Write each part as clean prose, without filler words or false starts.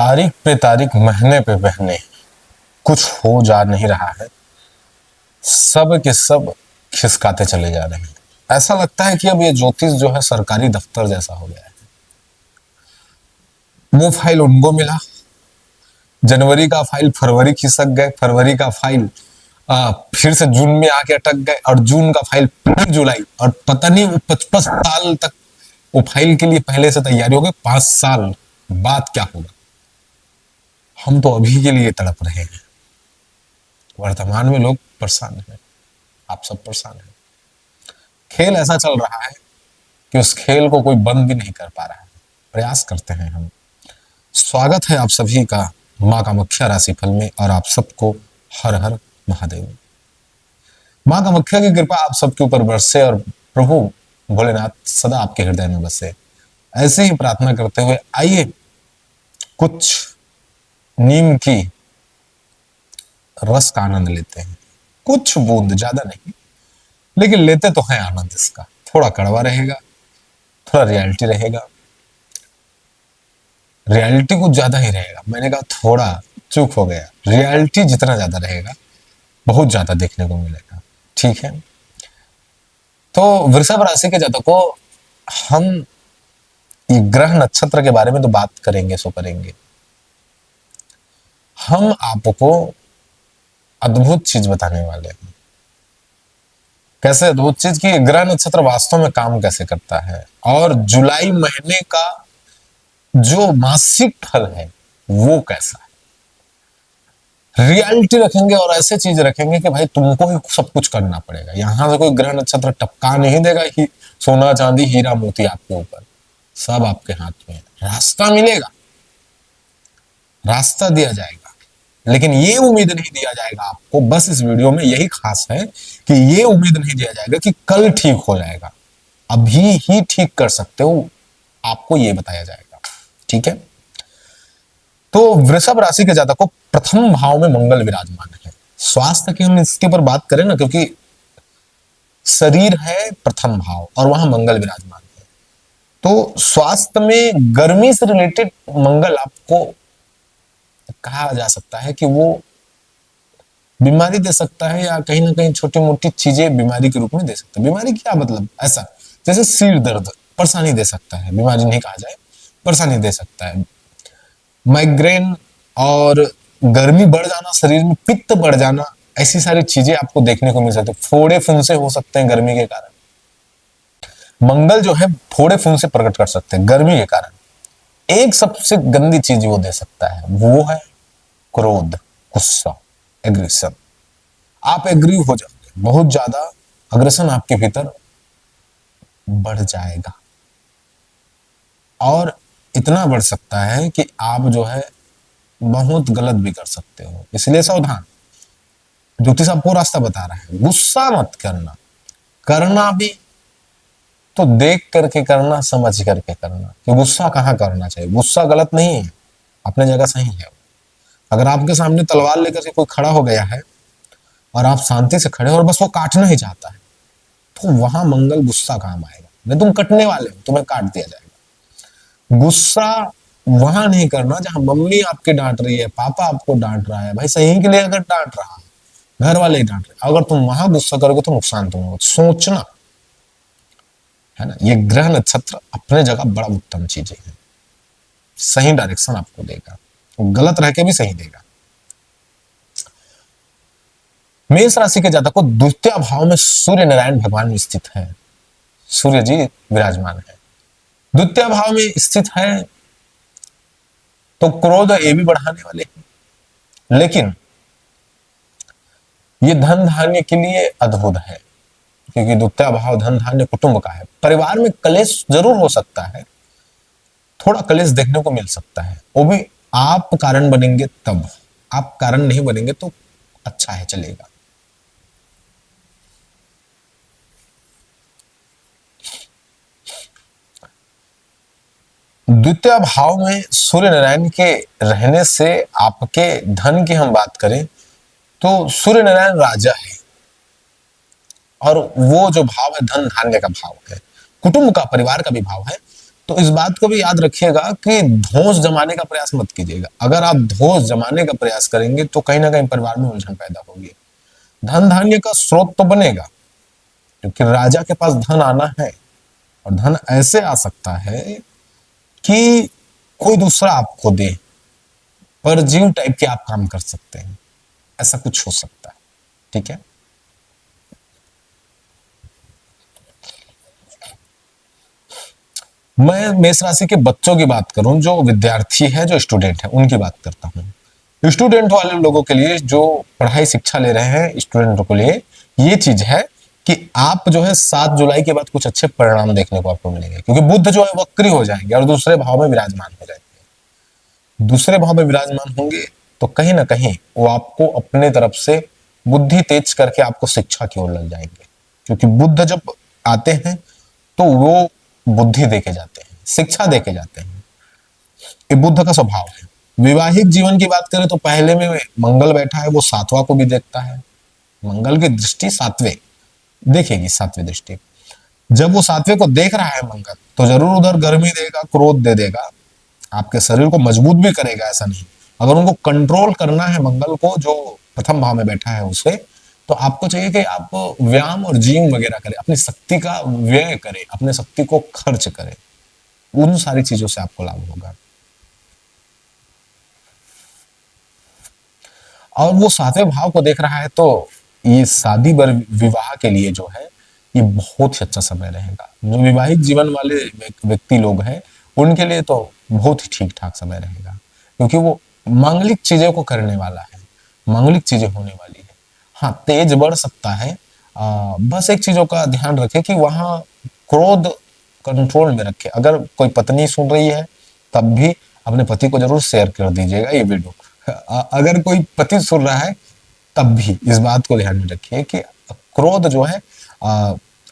तारीख पे तारीख, महीने पे महीने कुछ हो जा नहीं रहा है, सब के सब खिसकाते चले जा रहे हैं। ऐसा लगता है कि अब ये ज्योतिष जो है सरकारी दफ्तर जैसा हो गया है। वो फाइल उनको मिला, जनवरी का फाइल फरवरी खिसक गए, फरवरी का फाइल फिर से जून में आके अटक गए, और जून का फाइल फिर जुलाई, और पता नहीं वो 55 साल तक वो फाइल के लिए पहले से तैयारी हो गई। 5 साल बाद क्या होगा, हम तो अभी के लिए तड़प रहे हैं। वर्तमान में लोग परेशान हैं, आप सब परेशान हैं। खेल ऐसा चल रहा है कि उस खेल को कोई बंद भी नहीं कर पा रहा है। प्रयास करते हैं हम। स्वागत है आप सभी का माँ कामाख्या राशिफल में, और आप सबको हर हर महादेव। माँ कामाख्या की कृपा आप सबके ऊपर बरसे और प्रभु भोलेनाथ सदा आपके हृदय में बसे, ऐसे ही प्रार्थना करते हुए आइए कुछ नीम की रस का आनंद लेते हैं। कुछ बूंद, ज्यादा नहीं, लेकिन लेते तो है आनंद इसका। थोड़ा कड़वा रहेगा, थोड़ा रियलिटी रहेगा, रियलिटी कुछ ज्यादा ही रहेगा। मैंने कहा थोड़ा, चूक हो गया। रियलिटी जितना ज्यादा रहेगा बहुत ज्यादा देखने को मिलेगा। ठीक है, तो वृषभ राशि के जातकों, हम ये ग्रह नक्षत्र के बारे में तो बात करेंगे सो करेंगे। हम आपको अद्भुत चीज बताने वाले हैं। कैसे अद्भुत चीज की ग्रह नक्षत्र वास्तव में काम कैसे करता है, और जुलाई महीने का जो मासिक फल है वो कैसा है। रियलिटी रखेंगे और ऐसे चीज रखेंगे कि भाई तुमको ही सब कुछ करना पड़ेगा। यहां से कोई ग्रह नक्षत्र टपका नहीं देगा ही सोना चांदी हीरा मोती आपके ऊपर, सब आपके हाथ में है। रास्ता मिलेगा, रास्ता दिया जाएगा, लेकिन ये उम्मीद नहीं दिया जाएगा आपको। बस इस वीडियो में यही खास है कि ये उम्मीद नहीं दिया जाएगा कि कल ठीक हो जाएगा, अभी ही ठीक कर सकते हो, आपको ये बताया जाएगा। ठीक है, तो वृषभ राशि के जातकों को प्रथम भाव में मंगल विराजमान है। स्वास्थ्य की हम इसके ऊपर बात करें ना, क्योंकि शरीर है प्रथम भाव और वहां मंगल विराजमान है, तो स्वास्थ्य में गर्मी से रिलेटेड मंगल आपको कहा जा सकता है कि वो बीमारी दे सकता है, या कहीं ना कहीं छोटी मोटी चीजें बीमारी के रूप में दे सकता है। बीमारी क्या मतलब, ऐसा जैसे सिर दर्द परेशानी दे सकता है, बीमारी नहीं कहा जाए, परेशानी दे सकता है। माइग्रेन और गर्मी बढ़ जाना, शरीर में पित्त बढ़ जाना, ऐसी सारी चीजें आपको देखने को मिल सकती है। फोड़े फुंसे हो सकते हैं गर्मी के कारण। मंगल जो है फोड़े फुंसे प्रकट कर सकते हैं गर्मी के कारण। एक सबसे गंदी चीज वो दे सकता है, वो है क्रोध, गुस्सा, एग्रेशन। आप एग्री हो जाओगे, बहुत ज्यादा अग्रेशन आपके भीतर बढ़ जाएगा, और इतना बढ़ सकता है कि आप जो है बहुत गलत भी कर सकते हो। इसलिए सावधान। ज्योतिष आपको रास्ता बता रहा है, गुस्सा मत करना, करना भी तो देख करके करना, समझ करके करना कि गुस्सा कहाँ करना चाहिए। गुस्सा गलत नहीं है, अपने जगह सही है। अगर आपके सामने तलवार लेकर के कोई खड़ा हो गया है और आप शांति से खड़े हो और बस वो काटना ही चाहता है, तो वहां मंगल गुस्सा काम आएगा। नहीं, तुम कटने वाले हो, तुम्हें काट दिया जाएगा। गुस्सा वहां नहीं करना जहां मम्मी आपके डांट रही है, पापा आपको डांट रहा है, भाई सही के लिए अगर डांट रहा है, घर वाले ही डांट रहे, अगर तुम वहां गुस्सा करोगे तो नुकसान तुम होगा। सोचना है ना। ये ग्रह नक्षत्र अपने जगह बड़ा उत्तम चीजें हैं, सही डायरेक्शन आपको देगा, गलत रह के भी सही देगा। मेष राशि के जातक को द्वितीय भाव में सूर्य नारायण भगवान स्थित है। सूर्य जी विराजमान है, द्वितीय भाव में स्थित है, तो क्रोध ये भी बढ़ाने वाले हैं। लेकिन ये धन धान्य के लिए अद्भुत है, क्योंकि द्वितीय भाव धन धान्य कुटुंब का है। परिवार में कलेश जरूर हो सकता है, थोड़ा कलेश देखने को मिल सकता है, वो भी आप कारण बनेंगे तब। आप कारण नहीं बनेंगे तो अच्छा है, चलेगा। द्वितीय भाव में सूर्य नारायण के रहने से आपके धन की हम बात करें तो सूर्य नारायण राजा है, और वो जो भाव है धन धान्य का भाव है, कुटुंब का, परिवार का भी भाव है। तो इस बात को भी याद रखिएगा कि धौंस जमाने का प्रयास मत कीजिएगा। अगर आप धौंस जमाने का प्रयास करेंगे तो कहीं ना कहीं परिवार में उलझन पैदा होगी। धन धान्य का स्रोत तो बनेगा, क्योंकि राजा के पास धन आना है, और धन ऐसे आ सकता है कि कोई दूसरा आपको दे, परजीव टाइप के आप काम कर सकते हैं, ऐसा कुछ हो सकता है। ठीक है। मैं मेष राशि के बच्चों की बात करूं, जो विद्यार्थी है, जो स्टूडेंट है, उनकी बात करता हूं। स्टूडेंट वाले लोगों के लिए, जो पढ़ाई शिक्षा ले रहे हैं, स्टूडेंटों के लिए ये चीज है कि आप जो है 7 जुलाई के बाद कुछ अच्छे परिणाम देखने को आपको मिलेंगे, क्योंकि बुध जो है वक्री हो जाएंगे और दूसरे भाव में विराजमान हो जाएंगे। दूसरे भाव में विराजमान होंगे तो कहीं ना कहीं वो आपको अपने तरफ से बुद्धि तेज करके आपको शिक्षा की ओर लग जाएंगे, क्योंकि बुद्ध जब आते हैं तो वो बुद्धि देके जाते हैं, शिक्षा देके जाते हैं। ये बुद्ध का स्वभाव है। वैवाहिक जीवन की बात करें तो पहले में मंगल बैठा है, वो सातवां को भी देखता है। मंगल की दृष्टि सातवें देखेगी, सातवें दृष्टि। जब वो सातवें को देख रहा है मंगल, तो जरूर उधर गर्मी देगा, क्रोध दे देगा, आपके शरीर को मजबूत भी करेगा, ऐसा नहीं। अगर उनको कंट्रोल करना है मंगल को, जो प्रथम भाव में बैठा है उसे, तो आपको चाहिए कि आप व्यायाम और जिम वगैरह करें, अपनी शक्ति का व्यय करें, अपने शक्ति को खर्च करें। उन सारी चीजों से आपको लाभ होगा। और वो सातवें भाव को देख रहा है, तो ये शादी विवाह के लिए जो है ये बहुत ही अच्छा समय रहेगा। जो विवाहिक जीवन वाले व्यक्ति लोग हैं, उनके लिए तो बहुत ही ठीक ठाक समय रहेगा, क्योंकि वो मांगलिक चीजों को करने वाला है, मांगलिक चीजें होने वाली है। हाँ, तेज बढ़ सकता है। बस एक चीजों का ध्यान रखें कि वहां क्रोध कंट्रोल में रखे। अगर कोई पत्नी सुन रही है तब भी अपने पति को जरूर शेयर कर दीजिएगा ये वीडियो। अगर कोई पति सुन रहा है तब भी इस बात को ध्यान में रखिए कि क्रोध जो है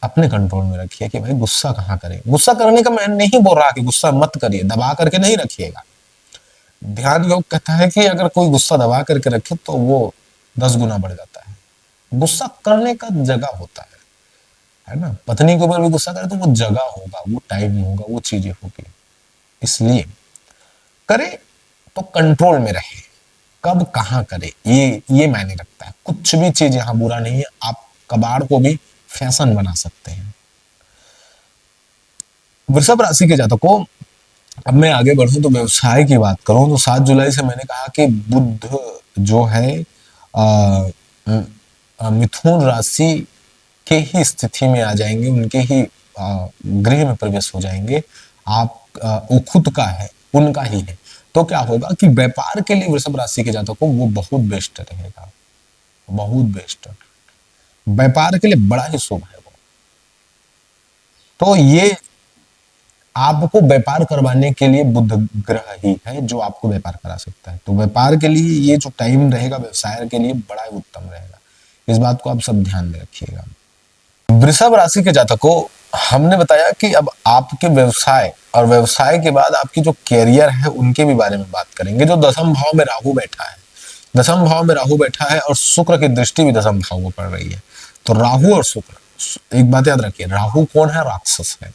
अपने कंट्रोल में रखिए, कि भाई गुस्सा कहाँ करें। गुस्सा करने का मैं नहीं बोल रहा कि गुस्सा मत करिए, दबा करके नहीं रखिएगा। ध्यान योग कहता है कि अगर कोई गुस्सा दबा करके रखे तो वो 10 गुना बढ़ जाता है। गुस्सा करने का जगह होता है ना। पत्नी के ऊपर भी गुस्सा करे तो वो जगह होगा, वो टाइम होगा, वो चीजें होगी। इसलिए करे तो कंट्रोल में रहे, कब कहाँ करे ये मायने रखता है। कुछ भी चीज यहाँ बुरा नहीं है, आप कबाड़ को भी फैशन बना सकते हैं। वृषभ राशि के जातकों, अब मैं आगे बढ़ूं तो व्यवसाय की बात करूं तो 7 जुलाई से मैंने कहा कि बुध जो है मिथुन राशि के ही स्थिति में आ जाएंगे, उनके ही गृह में प्रवेश हो जाएंगे। आप वो खुद का है, उनका ही है। तो क्या होगा कि व्यापार के लिए वृषभ राशि के जातकों वो बहुत बेस्ट रहेगा, बहुत बेस्ट। व्यापार के लिए बड़ा ही शुभ है वो। तो ये आपको व्यापार करवाने के लिए बुध ग्रह ही है जो आपको व्यापार करा सकता है। तो व्यापार के लिए ये जो टाइम रहेगा व्यवसाय के लिए बड़ा ही उत्तम रहेगा। इस बात को आप सब ध्यान में रखिएगा। वृषभ राशि के जातकों, हमने बताया कि अब आपके व्यवसाय और व्यवसाय के बाद आपकी जो कैरियर है उनके भी बारे में बात करेंगे। जो दसम भाव में राहु बैठा है, दसम भाव में राहु बैठा है और शुक्र की दृष्टि भी दसम भाव को पड़ रही है। तो राहु और शुक्र, एक बात याद रखिए, राहु कौन है? राक्षस है।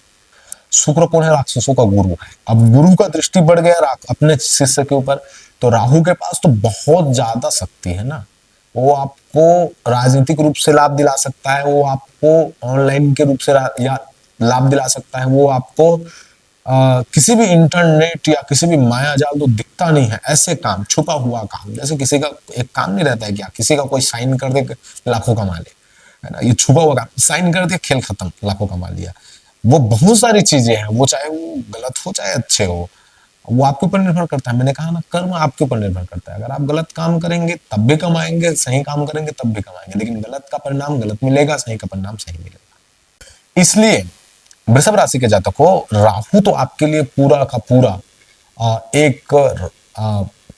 शुक्र कौन है? राक्षसों का गुरु है। अब गुरु का दृष्टि बढ़ गया अपने शिष्य के ऊपर, तो राहु के पास तो बहुत ज्यादा शक्ति है ना। वो आपको राजनीतिक रूप से लाभ दिला सकता है, वो आपको ऑनलाइन के रूप से या लाभ दिला सकता है, वो आपको किसी भी इंटरनेट या किसी भी माया जाल तो दिखता नहीं है, ऐसे काम, छुपा हुआ काम, जैसे किसी का एक काम नहीं रहता है क्या, किसी का कोई साइन कर दे लाखों कमा ले, है ना। ये छुपा हुआ काम, साइन कर दिया खेल खत्म, लाखों कमा लिया। वो बहुत सारी चीजें हैं, वो चाहे वो गलत हो चाहे अच्छे हो, वो आपके ऊपर निर्भर करता है। मैंने कहा ना, कर्म आपके ऊपर निर्भर करता है। अगर आप गलत काम करेंगे तब भी कमाएंगे, सही काम करेंगे तब भी कमाएंगे, लेकिन गलत का परिणाम गलत मिलेगा, सही का परिणाम सही मिलेगा। इसलिए वृषभ राशि के जातकों, राहु तो आपके लिए पूरा का पूरा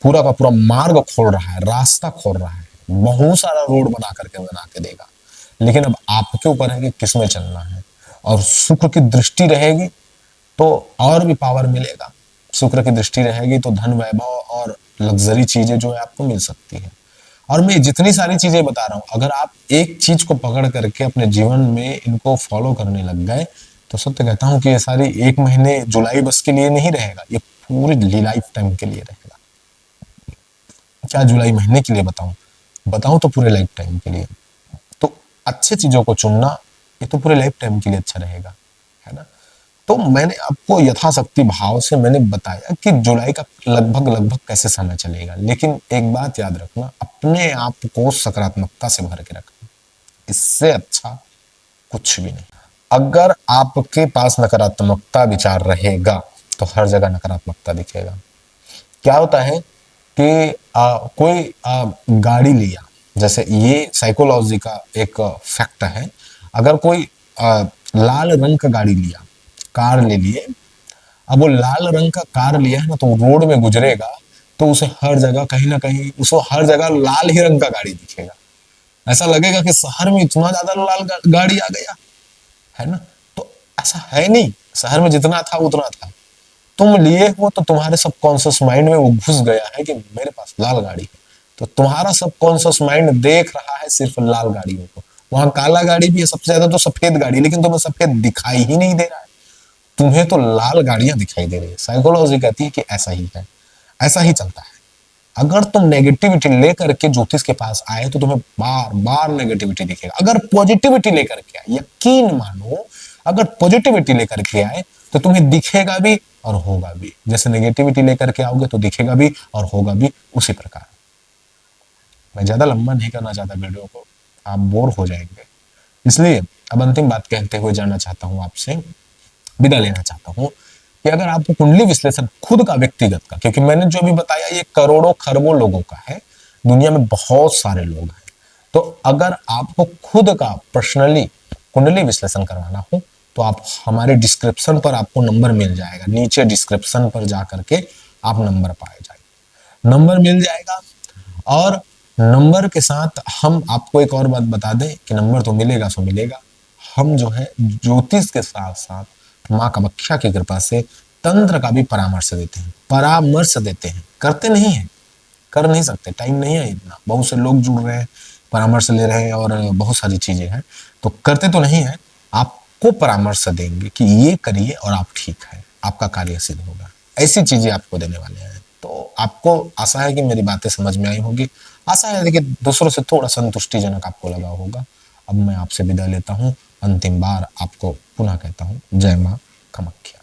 पूरा का पूरा मार्ग खोल रहा है, रास्ता खोल रहा है, बहुत सारा रोड बना के देगा। लेकिन अब आपके ऊपर है कि किसमें चलना है। और शुक्र की दृष्टि रहेगी तो और भी पावर मिलेगा। शुक्र की दृष्टि रहेगी तो धन, वैभव और लग्जरी चीजें जो है आपको मिल सकती है। और मैं जितनी सारी चीजें बता रहा हूं, अगर आप एक चीज को पकड़ करके अपने जीवन में इनको फॉलो करने लग गए तो सत्य कहता हूं कि ये सारी 1 महीने जुलाई बस के लिए नहीं रहेगा, ये पूरी लाइफ टाइम के लिए रहेगा। क्या जुलाई महीने के लिए बताऊं, बताऊं तो पूरे लाइफ टाइम के लिए। तो अच्छे चीजों को चुनना, ये तो पूरे लाइफ टाइम के लिए अच्छा रहेगा, है ना। तो मैंने आपको यथाशक्ति भाव से मैंने बताया कि जुलाई का लगभग लगभग कैसे समय चलेगा, लेकिन एक बात याद रखना, अपने आप को सकारात्मकता से भर के रखना, इससे अच्छा कुछ भी नहीं। अगर आपके पास नकारात्मकता विचार रहेगा तो हर जगह नकारात्मकता दिखेगा। क्या होता है कि कोई गाड़ी लिया, जैसे ये साइकोलॉजी का एक फैक्ट है। अगर कोई लाल रंग का गाड़ी लिया, कार ले लिए, अब वो लाल रंग का कार लिया है ना, तो रोड में गुजरेगा तो उसे हर जगह कहीं ना कहीं उसको हर जगह लाल ही रंग का गाड़ी दिखेगा। ऐसा लगेगा कि शहर में इतना ज्यादा लाल गाड़ी आ गया, है ना। तो ऐसा है नहीं, शहर में जितना था उतना था। तुम लिए हो तो तुम्हारे सबकॉन्शियस माइंड में वो घुस गया है कि मेरे पास लाल गाड़ी है, तो तुम्हारा सबकॉन्शियस माइंड देख रहा है सिर्फ लाल गाड़ियों को। वहां काला गाड़ी भी है, सबसे ज्यादा तो सफेद गाड़ी, लेकिन तुम्हें सफेद दिखाई ही नहीं दे रहा है, तुम्हें तो लाल गाड़ियां दिखाई दे रही है। साइकोलॉजी कहती है कि ऐसा ही है, ऐसा ही चलता है। अगर तुम नेगेटिविटी लेकर के ज्योतिष के पास आए तो तुम्हें बार बार नेगेटिविटी दिखेगा। अगर पॉजिटिविटी लेकर के आए, यकीन मानो, अगर पॉजिटिविटी लेकर के आए तो तुम्हें दिखेगा भी और होगा भी। जैसे नेगेटिविटी लेकर के आओगे तो दिखेगा भी और होगा भी, उसी प्रकार। मैं ज्यादा लंबा नहीं करना चाहता वीडियो को, आप बोर हो जाएंगे, इसलिए अब अंतिम बात कहते हुए जाना चाहता हूं आपसे, विदा लेना चाहता हूं कि अगर आपको कुंडली विश्लेषण खुद का, व्यक्तिगत का, क्योंकि मैंने जो भी बताया ये करोड़ों खरबों लोगों का है, दुनिया में बहुत सारे लोग हैं, तो अगर आपको खुद का पर्सनली कुंडली विश्लेषण करवाना हो तो आप हमारे डिस्क्रिप्शन पर आपको नंबर मिल जाएगा, नीचे डिस्क्रिप्शन पर जा करके आप नंबर पाए जाएंगे, नंबर मिल जाएगा। और नंबर के साथ हम आपको एक और बात बता दें कि नंबर तो मिलेगा सो मिलेगा, हम जो है ज्योतिष के साथ साथ माँ कामाख्या की कृपा से तंत्र का भी परामर्श देते हैं, परामर्श देते हैं, करते नहीं है, कर नहीं सकते, टाइम नहीं है इतना, बहुत से लोग जुड़ रहे हैं, परामर्श ले रहे हैं और बहुत सारी चीजें हैं, तो करते तो नहीं है, आपको परामर्श देंगे कि ये करिए और आप ठीक है, आपका कार्य सिद्ध होगा, ऐसी चीजें आपको देने वाले हैं। तो आपको आशा है कि मेरी बातें समझ में आई होगी, आशा है कि दूसरों से थोड़ा संतुष्टिजनक आपको लगा होगा। अब मैं आपसे विदा लेता हूँ, अंतिम बार आपको पुनः कहता हूँ, जय माँ कामाख्या।